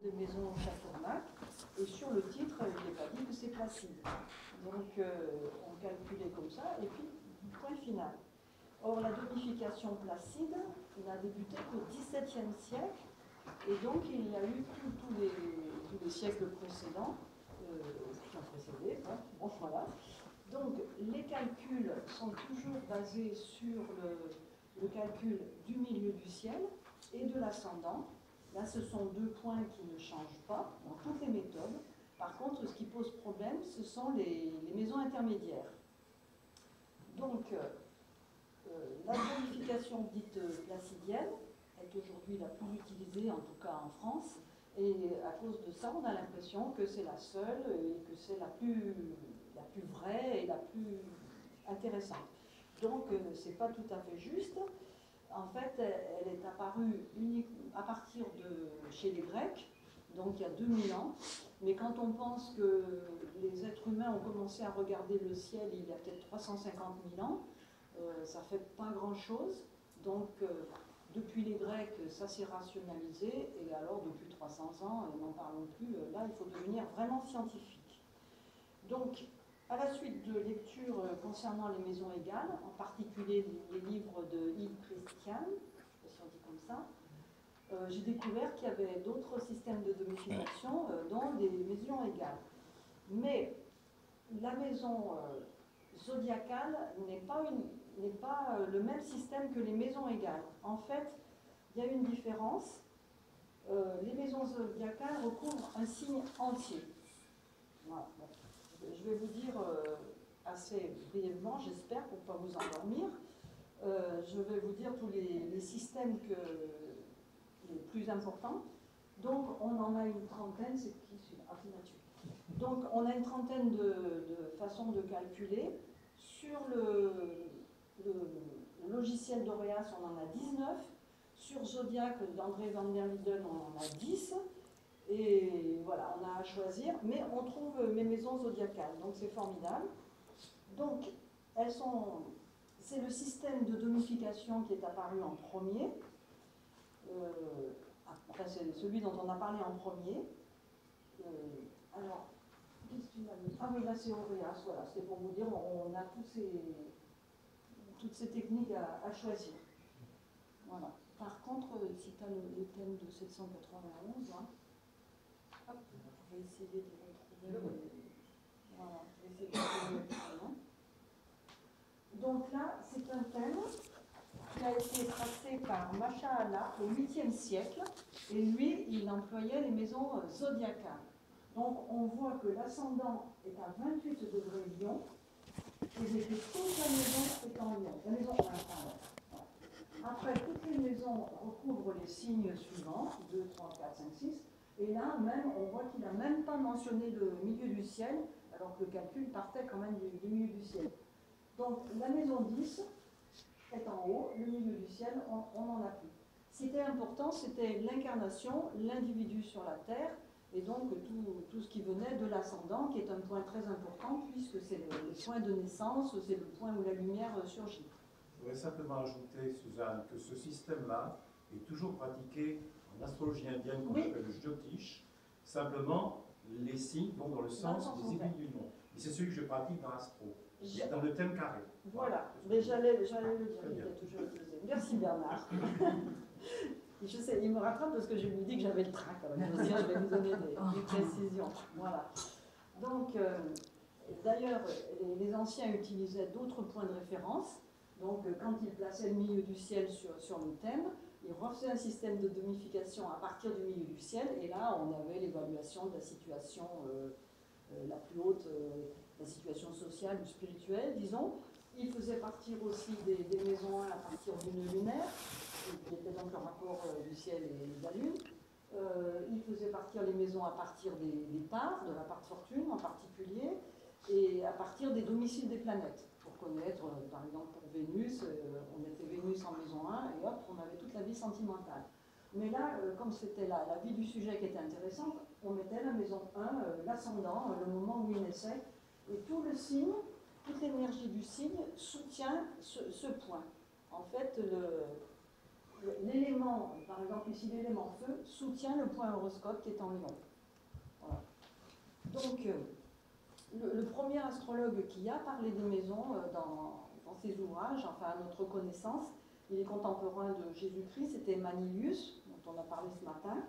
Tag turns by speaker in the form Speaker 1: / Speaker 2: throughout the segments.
Speaker 1: de Maison Chateauneuf, et sur le titre, il n'est pas dit que c'est Placide. Donc on calculait comme ça, et puis point final. Or la domification Placide n'a débuté qu'au XVIIe siècle, et donc il y a eu tous les siècles précédents, qui ont précédé, hein, bon, voilà. Donc les calculs sont toujours basés sur le calcul du milieu du ciel et de l'ascendant. Là, ce sont deux points qui ne changent pas dans toutes les méthodes. Par contre, ce qui pose problème, ce sont les maisons intermédiaires. Donc, la domification dite placidienne est aujourd'hui la plus utilisée, en tout cas en France, et à cause de ça, on a l'impression que c'est la seule et que c'est la plus vraie et la plus intéressante. Donc, ce n'est pas tout à fait juste. En fait, elle est apparue à partir de chez les Grecs, donc il y a 2000 ans. Mais quand on pense que les êtres humains ont commencé à regarder le ciel il y a peut-être 350 000 ans, ça ne fait pas grand-chose. Donc, depuis les Grecs, ça s'est rationalisé. Et alors, depuis 300 ans, n'en parlons plus. Là, il faut devenir vraiment scientifique. Donc, à la suite de lectures concernant les maisons égales, en particulier les livres de Yves Christian, je ne sais pas si on dit comme ça, j'ai découvert qu'il y avait d'autres systèmes de domification, dont des maisons égales. Mais la maison zodiacale n'est pas le même système que les maisons égales. En fait, il y a une différence. Les maisons zodiacales recouvrent un signe entier. Voilà. Je vais vous dire assez brièvement, j'espère, pour ne pas vous endormir, je vais vous dire tous les systèmes les plus importants. Donc, on en a une trentaine, c'est qui celui-là? Ah, c'est Mathieu. Donc, on a une trentaine de façons de calculer. Sur le logiciel d'Auréas, on en a 19. Sur Zodiac d'André van der Linden, on en a 10. Et voilà, on a à choisir, mais on trouve mes maisons zodiacales, donc c'est formidable. Donc, c'est le système de domification qui est apparu en premier. Enfin, c'est celui dont on a parlé en premier. Alors, qu'est-ce que tu m'as dit? Ah oui, là c'est Auréas, voilà, c'est pour vous dire, on a toutes ces techniques à choisir. Voilà. Par contre, si tu as le thème de 791, hein, hop, je vais essayer de retrouver. Voilà, je vais essayer de retrouver le thème. Donc là, c'est un thème qui a été tracé par Macha Allah au 8e siècle, et lui, il employait les maisons zodiacales. Donc on voit que l'ascendant est à 28 degrés Lion, et j'ai fait toute la maison est en Lion. La maison 1, pardon. Après, toutes les maisons recouvrent les signes suivants, 2, 3, 4, 5, 6, et là, même, on voit qu'il n'a même pas mentionné le milieu du ciel, alors que le calcul partait quand même du milieu du ciel. Donc, la maison 10 est en haut, le milieu du ciel, on n'en a plus. Ce qui était important, c'était l'incarnation, l'individu sur la terre, et donc tout ce qui venait de l'ascendant, qui est un point très important, puisque c'est le point de naissance, c'est le point où la lumière surgit.
Speaker 2: Je voudrais simplement ajouter, Suzanne, que ce système-là est toujours pratiqué en astrologie indienne qu'on appelle le Jyotish. Simplement, les signes vont dans le sens des aiguilles du monde. Et c'est celui que je pratique dans l'astro. Dans le thème carré.
Speaker 1: Voilà, mais j'allais le dire, il était toujours utilisé. Merci Bernard. Je sais, il me rattrape parce que je lui dis que j'avais le train quand même. Je vais vous donner des précisions. Voilà. Donc, d'ailleurs, les anciens utilisaient d'autres points de référence. Donc, quand ils plaçaient le milieu du ciel sur le thème, ils refaisaient un système de domification à partir du milieu du ciel. Et là, on avait l'évaluation de la situation la plus haute, la situation sociale ou spirituelle, disons. Ils faisaient partir aussi des maisons 1 à partir d'une lunaire, qui était donc le rapport du ciel et de la lune. Ils faisaient partir les maisons à partir des parts, de la part de fortune en particulier, et à partir des domiciles des planètes. Pour connaître, par exemple pour Vénus, on mettait Vénus en maison 1 et hop, on avait toute la vie sentimentale. Mais là, comme c'était la vie du sujet qui était intéressante, on mettait la maison 1, l'ascendant, le moment où il naissait, et tout le signe, toute l'énergie du signe soutient ce point. En fait, l'élément, par exemple ici l'élément feu, soutient le point horoscope qui est en lion. Voilà. Donc, le premier astrologue qui a parlé des maisons dans ses ouvrages, enfin à notre connaissance, il est contemporain de Jésus-Christ, c'était Manilius, dont on a parlé ce matin.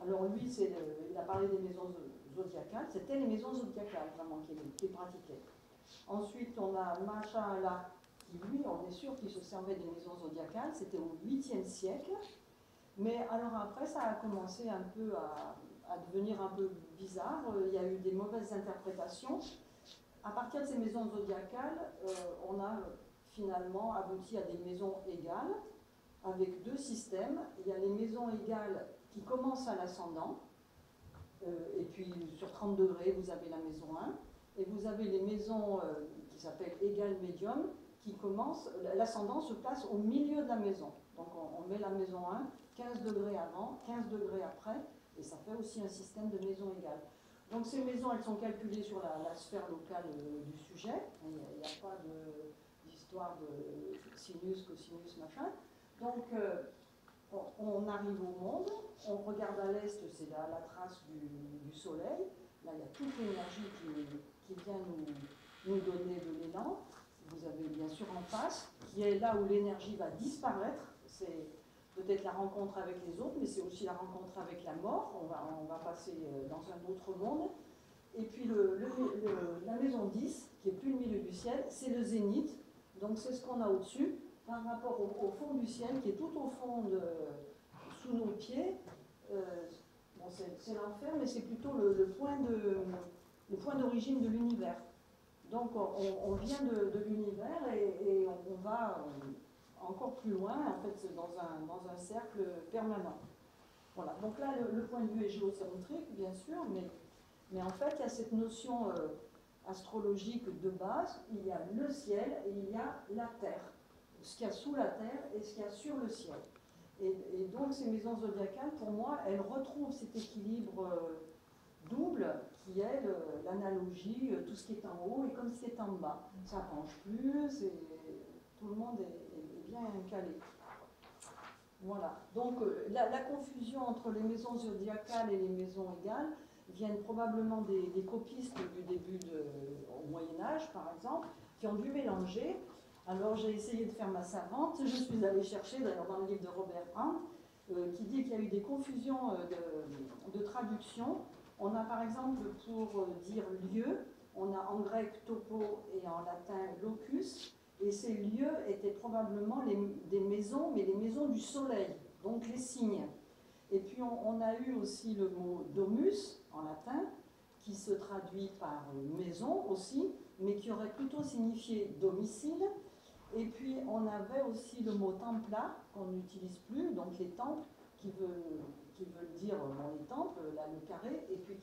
Speaker 1: Alors lui, il a parlé des maisons zodiacales, c'était les maisons zodiacales vraiment qui pratiquaient. Ensuite, on a Machaala, qui lui, on est sûr qu'il se servait des maisons zodiacales, c'était au 8e siècle. Mais alors après, ça a commencé un peu à devenir un peu bizarre. Il y a eu des mauvaises interprétations. À partir de ces maisons zodiacales, on a finalement abouti à des maisons égales, avec deux systèmes. Il y a les maisons égales qui commencent à l'ascendant, et puis sur 30 degrés, vous avez la maison 1, et vous avez les maisons qui s'appellent égales médium, qui commencent, l'ascendant se place au milieu de la maison. Donc on met la maison 1, 15 degrés avant, 15 degrés après, et ça fait aussi un système de maisons égales. Donc ces maisons, elles sont calculées sur la sphère locale du sujet. Il n'y a pas d'histoire de sinus, cosinus, machin. Donc on arrive au monde, on regarde à l'est, c'est la trace du soleil. Là, il y a toute l'énergie qui vient nous donner de l'élan. Vous avez bien sûr en face, qui est là où l'énergie va disparaître. C'est peut-être la rencontre avec les autres, mais c'est aussi la rencontre avec la mort. On va passer dans un autre monde. Et puis la maison 10, qui est plus le milieu du ciel, c'est le zénith. Donc c'est ce qu'on a au-dessus, par rapport au fond du ciel, qui est tout au fond sous nos pieds. Bon, c'est l'enfer, mais c'est plutôt le point d'origine de l'univers. Donc on vient de l'univers et on va encore plus loin, en fait, dans un cercle permanent. Voilà, donc là le point de vue est géocentrique, bien sûr, mais en fait il y a cette notion astrologique de base, il y a le ciel et il y a la terre, ce qu'il y a sous la terre et ce qu'il y a sur le ciel. Et donc ces maisons zodiacales, pour moi, elles retrouvent cet équilibre double qui est l'analogie, tout ce qui est en haut et comme ce qui est en bas. Ça ne penche plus, tout le monde est bien calé. Voilà. Donc la confusion entre les maisons zodiacales et les maisons égales viennent probablement des copistes du début au Moyen-Âge, par exemple, qui ont dû mélanger. Alors j'ai essayé de faire ma savante, je suis allée chercher, d'ailleurs dans le livre de Robert Hant, qui dit qu'il y a eu des confusions de traduction. On a par exemple, pour dire lieu, on a en grec topo et en latin locus, et ces lieux étaient probablement des maisons, mais les maisons du soleil, donc les signes. Et puis on a eu aussi le mot domus en latin, qui se traduit par maison aussi, mais qui aurait plutôt signifié domicile. Et puis on avait aussi le mot templa, qu'on n'utilise plus, donc les temples, qui veulent dire les temples, là, le carré, et puis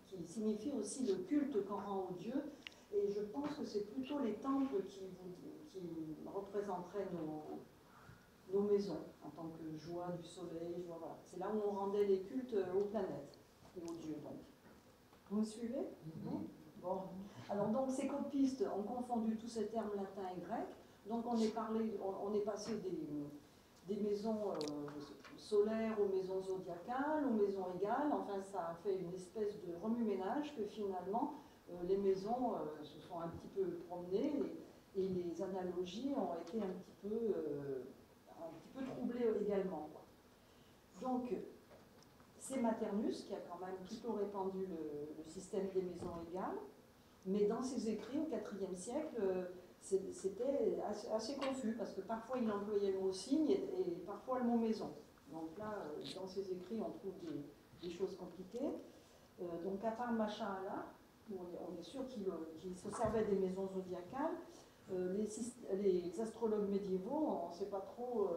Speaker 1: qui signifie aussi le culte qu'on rend aux dieux. Et je pense que c'est plutôt les temples qui représenteraient nos maisons, en tant que joie du soleil. Voilà. C'est là où on rendait les cultes aux planètes et aux dieux. Donc. Vous me suivez? Bon. Alors donc ces copistes ont confondu tous ces termes latins et grecs. Donc on est passé des maisons solaires aux maisons zodiacales, aux maisons égales. Enfin, ça a fait une espèce de remue-ménage que finalement les maisons se sont un petit peu promenées et les analogies ont été un petit peu troublées également. Donc, c'est Maternus qui a quand même plutôt répandu le système des maisons égales, mais dans ses écrits au IVe siècle, c'était assez confus, parce que parfois il employait le mot signe et parfois le mot maison. Donc là, dans ses écrits, on trouve des choses compliquées. Donc à part Machaala, on est sûr qu'il se servait des maisons zodiacales, les astrologues médiévaux, on ne sait pas trop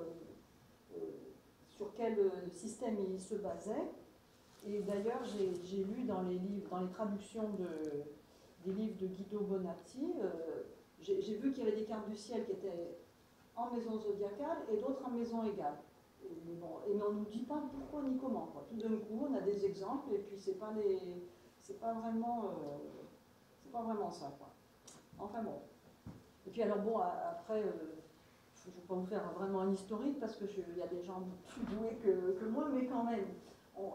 Speaker 1: sur quel système ils se basaient. Et d'ailleurs, j'ai lu dans les traductions des livres de Guido Bonatti, j'ai vu qu'il y avait des cartes du ciel qui étaient en maison zodiacale et d'autres en maison égale. Mais on ne nous dit pas pourquoi ni comment. Quoi. Tout d'un coup, on a des exemples et puis c'est pas vraiment ça. Quoi. Enfin bon. Et puis alors bon, après, je ne vais pas vous faire vraiment un historique parce qu'il y a des gens plus doués que moi, mais quand même,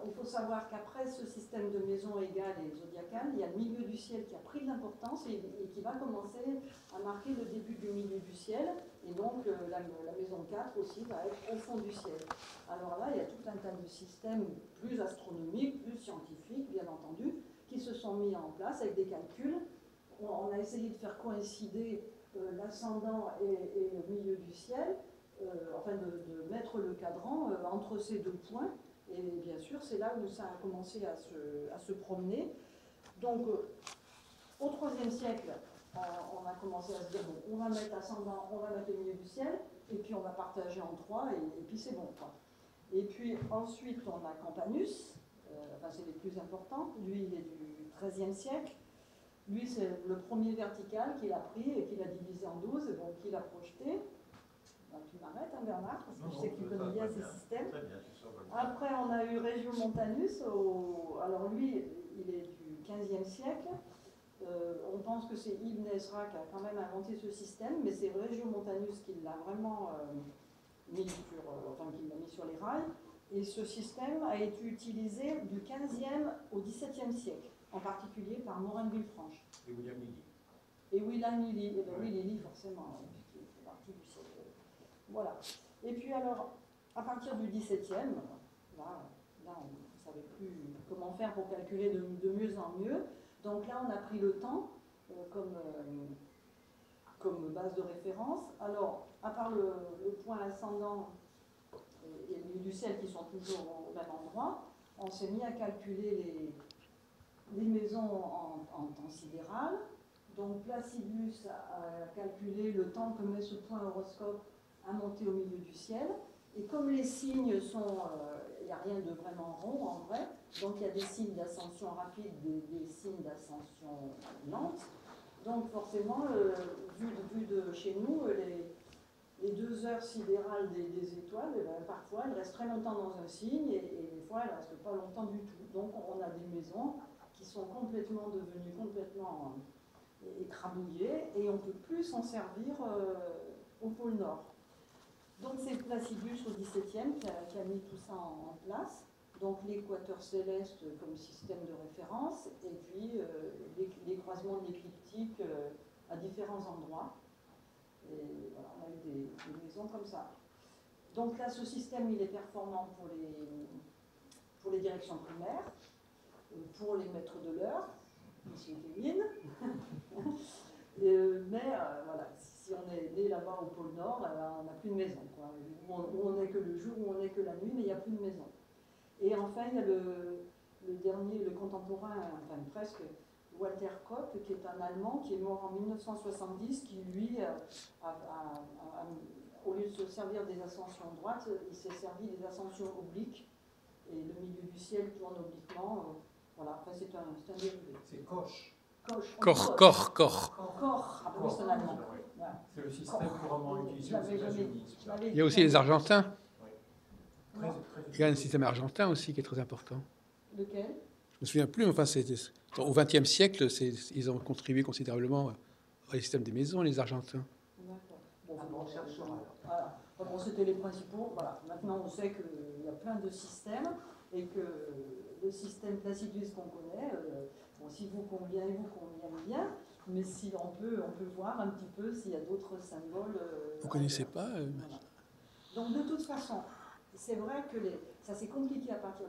Speaker 1: il faut savoir qu'après ce système de maisons égales et zodiacales, il y a le milieu du ciel qui a pris de l'importance et qui va commencer à marquer le début du milieu du ciel. Et donc la maison 4 aussi va être au fond du ciel. Alors là, il y a tout un tas de systèmes plus astronomiques, plus scientifiques, bien entendu, qui se sont mis en place avec des calculs. On a essayé de faire coïncider l'ascendant et le milieu du ciel, enfin de mettre le cadran entre ces deux points. Et bien sûr, c'est là où ça a commencé à se promener. Donc, au IIIe siècle, on a commencé à se dire, bon, on va mettre ascendant, on va mettre le milieu du ciel, et puis on va partager en trois, et puis c'est bon, quoi. Et puis ensuite, on a Campanus, enfin c'est les plus importants, lui il est du XIIIe siècle. Lui, c'est le premier vertical qu'il a pris et qu'il a divisé en 12, et donc qu'il a projeté. Donc, tu m'arrêtes, hein, Bernard, parce que je sais que tu connais bien ces systèmes. Après, on a eu Regiomontanus. Alors lui, il est du XVe siècle. On pense que c'est Ibn Ezra qui a quand même inventé ce système, mais c'est Regiomontanus qui l'a vraiment mis sur les rails. Et ce système a été utilisé du XVe au XVIIe siècle, en particulier par Morin-Villefranche.
Speaker 2: Et William Lilly.
Speaker 1: Et William Lilly, et bien oui, Lilly forcément, qui fait partie du siècle. Voilà. Et puis alors, à partir du XVIIe, là on ne savait plus comment faire pour calculer de mieux en mieux. Donc là, on a pris le temps comme base de référence. Alors, à part le point ascendant et le milieu du ciel qui sont toujours au même endroit, on s'est mis à calculer les maisons en temps sidéral. Donc Placidus a calculé le temps que met ce point horoscope à monter au milieu du ciel. Et comme les signes sont, il n'y a rien de vraiment rond en vrai, donc il y a des signes d'ascension rapide, des signes d'ascension lente. Donc forcément, vu de chez nous, les 2 heures sidérales des étoiles, parfois elles restent très longtemps dans un signe et des fois elles ne restent pas longtemps du tout. Donc on a des maisons qui sont devenues complètement écrabouillées et on ne peut plus s'en servir au pôle Nord. Donc c'est Placidus au XVIIe qui a mis tout ça en place. Donc l'équateur céleste comme système de référence et puis les croisements de l'écliptique à différents endroits. Et voilà, on a eu des maisons comme ça. Donc là, ce système, il est performant pour les directions primaires, pour les maîtres de l'heure, monsieur Kevin. Mais voilà, si on est né là-bas au pôle Nord, on n'a plus de maison, quoi. Où on n'est que le jour, où on n'est que la nuit, mais il n'y a plus de maison. Et enfin, il y a le dernier, le contemporain, enfin presque, Walter Kopp, qui est un Allemand qui est mort en 1970, qui lui, au lieu de se servir des ascensions droites, il s'est servi des ascensions obliques, et le milieu du ciel tourne obliquement. Voilà, enfin c'est un dérivé.
Speaker 2: C'est Koch.
Speaker 3: Corps.
Speaker 1: Ah oui, c'est un Allemand.
Speaker 2: Voilà. C'est le système couramment utilisé aux États-Unis.
Speaker 3: Il y a aussi les Argentins.
Speaker 2: Oui.
Speaker 3: Il y a un système argentin aussi qui est très important.
Speaker 1: Lequel?
Speaker 3: Je me souviens plus, mais enfin, au XXe siècle, ils ont contribué considérablement au système des maisons, les Argentins.
Speaker 1: D'accord. Bon, voilà. Bon, c'était les principaux. Voilà. Maintenant, on sait qu'il y a plein de systèmes et que le système Placidus qu'on connaît, bon, si vous convient, il vous convient bien, mais si on peut voir un petit peu s'il y a d'autres symboles.
Speaker 3: Vous ne connaissez pas
Speaker 1: voilà. Donc, de toute façon, c'est vrai que ça c'est compliqué à partir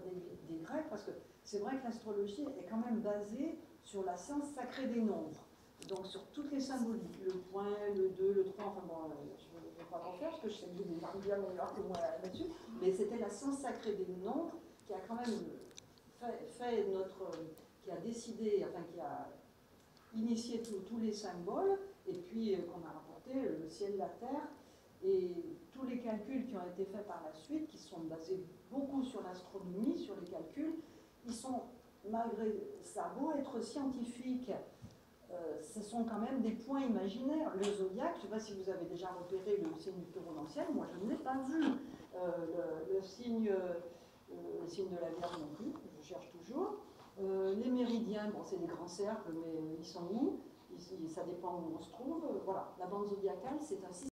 Speaker 1: des Grecs parce que c'est vrai que l'astrologie est quand même basée sur la science sacrée des nombres. Donc sur toutes les symboliques, le point, le 2, le 3, enfin bon, je ne vais pas en faire parce que je sais que vous êtes bien meilleur que moi là-dessus, mais c'était la science sacrée des nombres qui a quand même qui a décidé, enfin qui a initié tous les symboles, et puis qu'on a rapporté le ciel, la terre, et tous les calculs qui ont été faits par la suite, qui sont basés beaucoup sur l'astronomie, sur les calculs, ils sont, malgré ça, beau être scientifiques, ce sont quand même des points imaginaires. Le zodiaque, je ne sais pas si vous avez déjà repéré le signe du taureau dans le ciel, moi je ne l'ai pas vu. Le signe de la Vierge non plus, je cherche toujours. Les méridiens, bon, c'est des grands cercles, mais ils sont où? Ça dépend où on se trouve. Voilà, la bande zodiacale, c'est un système.